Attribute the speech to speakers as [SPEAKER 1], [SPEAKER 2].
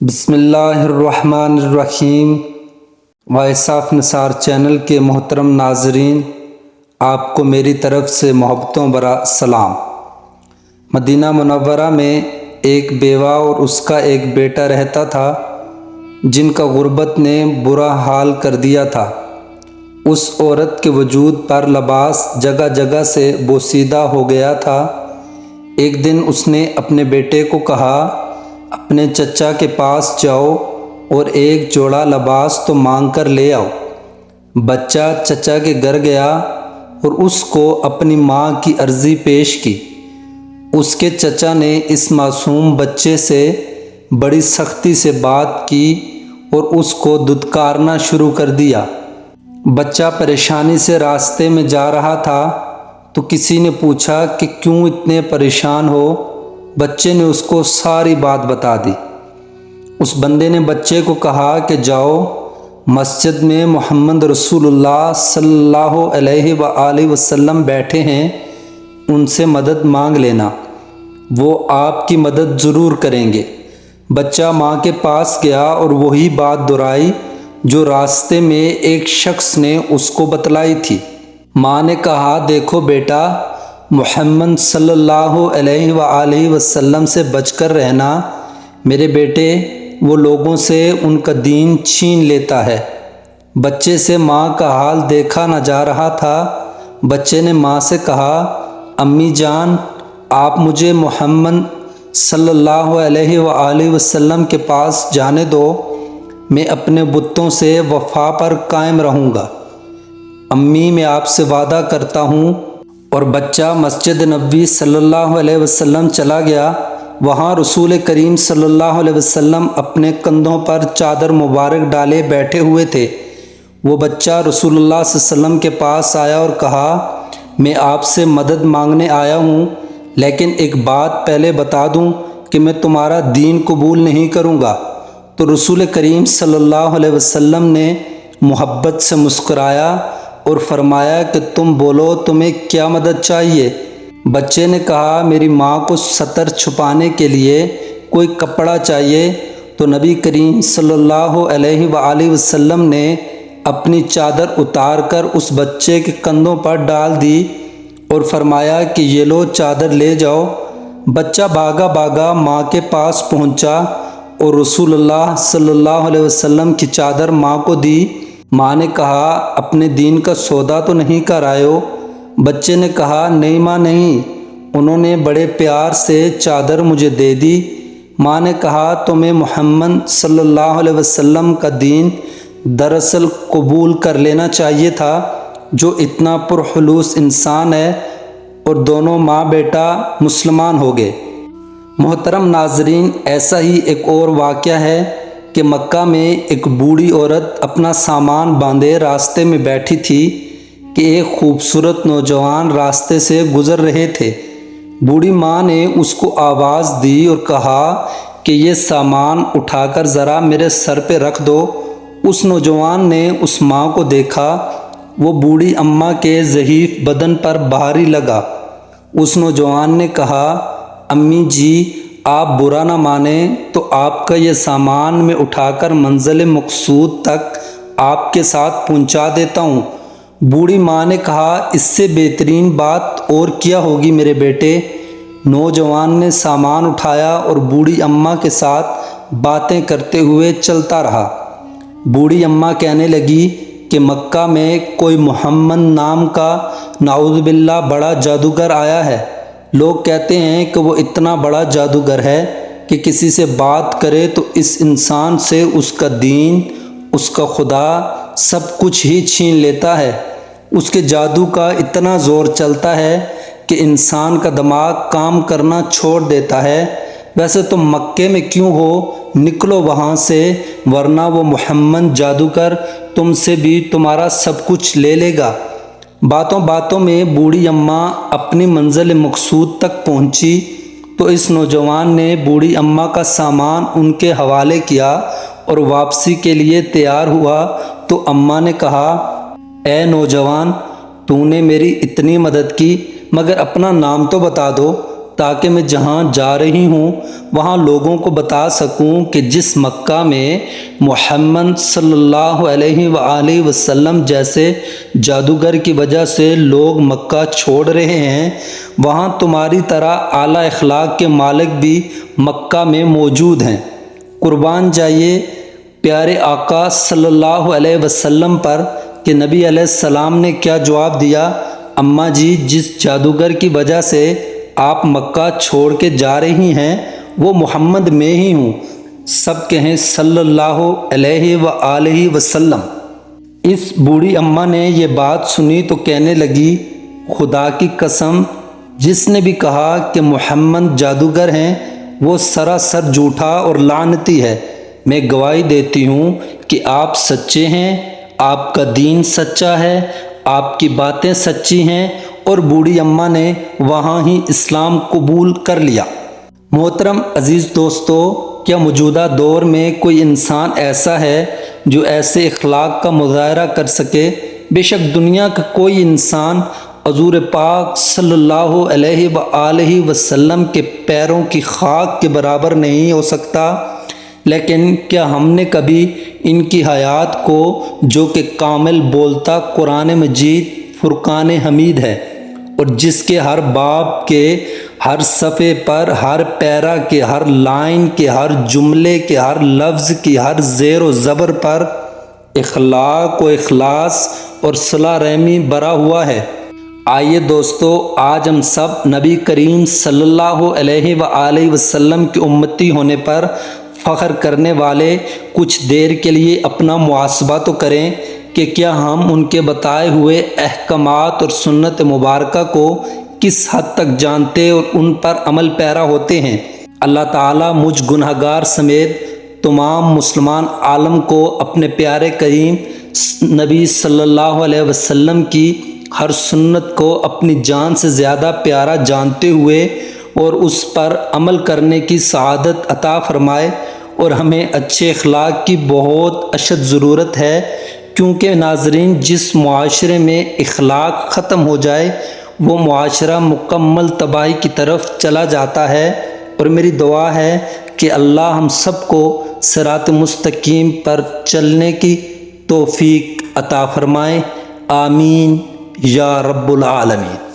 [SPEAKER 1] بسم اللہ الرحمن الرحیم۔ وائس آف نثار چینل کے محترم ناظرین، آپ کو میری طرف سے محبتوں بھرا سلام۔ مدینہ منورہ میں ایک بیوہ اور اس کا ایک بیٹا رہتا تھا جن کا غربت نے برا حال کر دیا تھا۔ اس عورت کے وجود پر لباس جگہ جگہ سے بوسیدہ ہو گیا تھا۔ ایک دن اس نے اپنے بیٹے کو کہا، اپنے چچا کے پاس جاؤ اور ایک جوڑا لباس تو مانگ کر لے آؤ۔ بچہ چچا کے گھر گیا اور اس کو اپنی ماں کی عرضی پیش کی۔ اس کے چچا نے اس معصوم بچے سے بڑی سختی سے بات کی اور اس کو دھتکارنا شروع کر دیا۔ بچہ پریشانی سے راستے میں جا رہا تھا تو کسی نے پوچھا کہ کیوں اتنے پریشان ہو؟ بچے نے اس کو ساری بات بتا دی۔ اس بندے نے بچے کو کہا کہ جاؤ، مسجد میں محمد رسول اللہ صلی اللہ علیہ وآلہ وسلم بیٹھے ہیں، ان سے مدد مانگ لینا، وہ آپ کی مدد ضرور کریں گے۔ بچہ ماں کے پاس گیا اور وہی بات دہرائی جو راستے میں ایک شخص نے اس کو بتلائی تھی۔ ماں نے کہا، دیکھو بیٹا، محمد صلی اللہ علیہ وآلہ وسلم سے بچ کر رہنا۔ میرے بیٹے، وہ لوگوں سے ان کا دین چھین لیتا ہے۔ بچے سے ماں کا حال دیکھا نہ جا رہا تھا۔ بچے نے ماں سے کہا، امی جان، آپ مجھے محمد صلی اللہ علیہ وآلہ وسلم کے پاس جانے دو، میں اپنے بتوں سے وفا پر قائم رہوں گا۔ امی، میں آپ سے وعدہ کرتا ہوں۔ اور بچہ مسجد نبوی صلی اللہ علیہ وسلم چلا گیا۔ وہاں رسول کریم صلی اللہ علیہ وسلم اپنے کندھوں پر چادر مبارک ڈالے بیٹھے ہوئے تھے۔ وہ بچہ رسول اللہ صلی اللہ علیہ وسلم کے پاس آیا اور کہا، میں آپ سے مدد مانگنے آیا ہوں، لیکن ایک بات پہلے بتا دوں کہ میں تمہارا دین قبول نہیں کروں گا۔ تو رسول کریم صلی اللہ علیہ وسلم نے محبت سے مسکرایا اور فرمایا کہ تم بولو، تمہیں کیا مدد چاہیے؟ بچے نے کہا، میری ماں کو ستر چھپانے کے لیے کوئی کپڑا چاہیے۔ تو نبی کریم صلی اللہ علیہ وآلہ وسلم نے اپنی چادر اتار کر اس بچے کے کندھوں پر ڈال دی اور فرمایا کہ یہ لو، چادر لے جاؤ۔ بچہ بھاگا بھاگا ماں کے پاس پہنچا اور رسول اللہ صلی اللہ علیہ وسلم کی چادر ماں کو دی۔ ماں نے کہا، اپنے دین کا سودا تو نہیں کر آئے ہو؟ بچے نے کہا، نہیں ماں، نہیں، انہوں نے بڑے پیار سے چادر مجھے دے دی۔ ماں نے کہا، تمہیں محمد صلی اللہ علیہ وسلم کا دین دراصل قبول کر لینا چاہیے تھا، جو اتنا پرخلوص انسان ہے۔ اور دونوں ماں بیٹا مسلمان ہو گئے۔ محترم ناظرین، ایسا ہی ایک اور واقعہ ہے کہ مکہ میں ایک بوڑھی عورت اپنا سامان باندھے راستے میں بیٹھی تھی کہ ایک خوبصورت نوجوان راستے سے گزر رہے تھے۔ بوڑھی ماں نے اس کو آواز دی اور کہا کہ یہ سامان اٹھا کر ذرا میرے سر پہ رکھ دو۔ اس نوجوان نے اس ماں کو دیکھا، وہ بوڑھی اماں کے ضعیف بدن پر بھاری لگا۔ اس نوجوان نے کہا، امی جی، آپ برا نہ مانیں تو آپ کا یہ سامان میں اٹھا کر منزل مقصود تک آپ کے ساتھ پہنچا دیتا ہوں۔ بوڑھی ماں نے کہا، اس سے بہترین بات اور کیا ہوگی میرے بیٹے؟ نوجوان نے سامان اٹھایا اور بوڑھی اماں کے ساتھ باتیں کرتے ہوئے چلتا رہا۔ بوڑھی اماں کہنے لگی کہ مکہ میں کوئی محمد نام کا نعوذ باللہ بڑا جادوگر آیا ہے۔ لوگ کہتے ہیں کہ وہ اتنا بڑا جادوگر ہے کہ کسی سے بات کرے تو اس انسان سے اس کا دین، اس کا خدا، سب کچھ ہی چھین لیتا ہے۔ اس کے جادو کا اتنا زور چلتا ہے کہ انسان کا دماغ کام کرنا چھوڑ دیتا ہے۔ ویسے تم مکے میں کیوں ہو؟ نکلو وہاں سے، ورنہ وہ محمد جادوگر تم سے بھی تمہارا سب کچھ لے لے گا۔ باتوں باتوں میں بوڑھی اماں اپنی منزل مقصود تک پہنچی تو اس نوجوان نے بوڑھی اماں کا سامان ان کے حوالے کیا اور واپسی کے لیے تیار ہوا تو اماں نے کہا، اے نوجوان، تو نے میری اتنی مدد کی، مگر اپنا نام تو بتا دو تاکہ میں جہاں جا رہی ہوں وہاں لوگوں کو بتا سکوں کہ جس مکہ میں محمد صلی اللہ علیہ وآلہ وسلم جیسے جادوگر کی وجہ سے لوگ مکہ چھوڑ رہے ہیں، وہاں تمہاری طرح اعلیٰ اخلاق کے مالک بھی مکہ میں موجود ہیں۔ قربان جائیے پیارے آقا صلی اللہ علیہ وسلم پر کہ نبی علیہ السلام نے کیا جواب دیا۔ اماں جی، جس جادوگر کی وجہ سے آپ مکہ چھوڑ کے جا رہی ہیں وہ محمد میں ہی ہوں، سب کہیں صلی اللہ علیہ وآلہ وسلم۔ اس بوڑھی اماں نے یہ بات سنی تو کہنے لگی، خدا کی قسم، جس نے بھی کہا کہ محمد جادوگر ہیں وہ سراسر جھوٹا اور لعنتی ہے۔ میں گواہی دیتی ہوں کہ آپ سچے ہیں، آپ کا دین سچا ہے، آپ کی باتیں سچی ہیں، اور بوڑھی اماں نے وہاں ہی اسلام قبول کر لیا۔ محترم عزیز دوستو، کیا موجودہ دور میں کوئی انسان ایسا ہے جو ایسے اخلاق کا مظاہرہ کر سکے؟ بے شک دنیا کا کوئی انسان حضور پاک صلی اللہ علیہ وآلہ وسلم کے پیروں کی خاک کے برابر نہیں ہو سکتا، لیکن کیا ہم نے کبھی ان کی حیات کو، جو کہ کامل بولتا قرآن مجید فرقان حمید ہے اور جس کے ہر باب کے ہر صفحے پر، ہر پیرا کے ہر لائن کے ہر جملے کے ہر لفظ کی ہر زیر و زبر پر اخلاق و اخلاص اور صلہ رحمی بھرا ہوا ہے؟ آئیے دوستو، آج ہم سب نبی کریم صلی اللہ علیہ وآلہ وسلم کی امتی ہونے پر فخر کرنے والے کچھ دیر کے لیے اپنا محاسبہ تو کریں کہ کیا ہم ان کے بتائے ہوئے احکامات اور سنت مبارکہ کو کس حد تک جانتے اور ان پر عمل پیرا ہوتے ہیں۔ اللہ تعالیٰ مجھ گنہگار سمیت تمام مسلمان عالم کو اپنے پیارے کریم نبی صلی اللہ علیہ وسلم کی ہر سنت کو اپنی جان سے زیادہ پیارا جانتے ہوئے اور اس پر عمل کرنے کی سعادت عطا فرمائے۔ اور ہمیں اچھے اخلاق کی بہت اشد ضرورت ہے، کیونکہ ناظرین، جس معاشرے میں اخلاق ختم ہو جائے وہ معاشرہ مکمل تباہی کی طرف چلا جاتا ہے۔ اور میری دعا ہے کہ اللہ ہم سب کو صراط مستقیم پر چلنے کی توفیق عطا فرمائے، آمین یا رب العالمین۔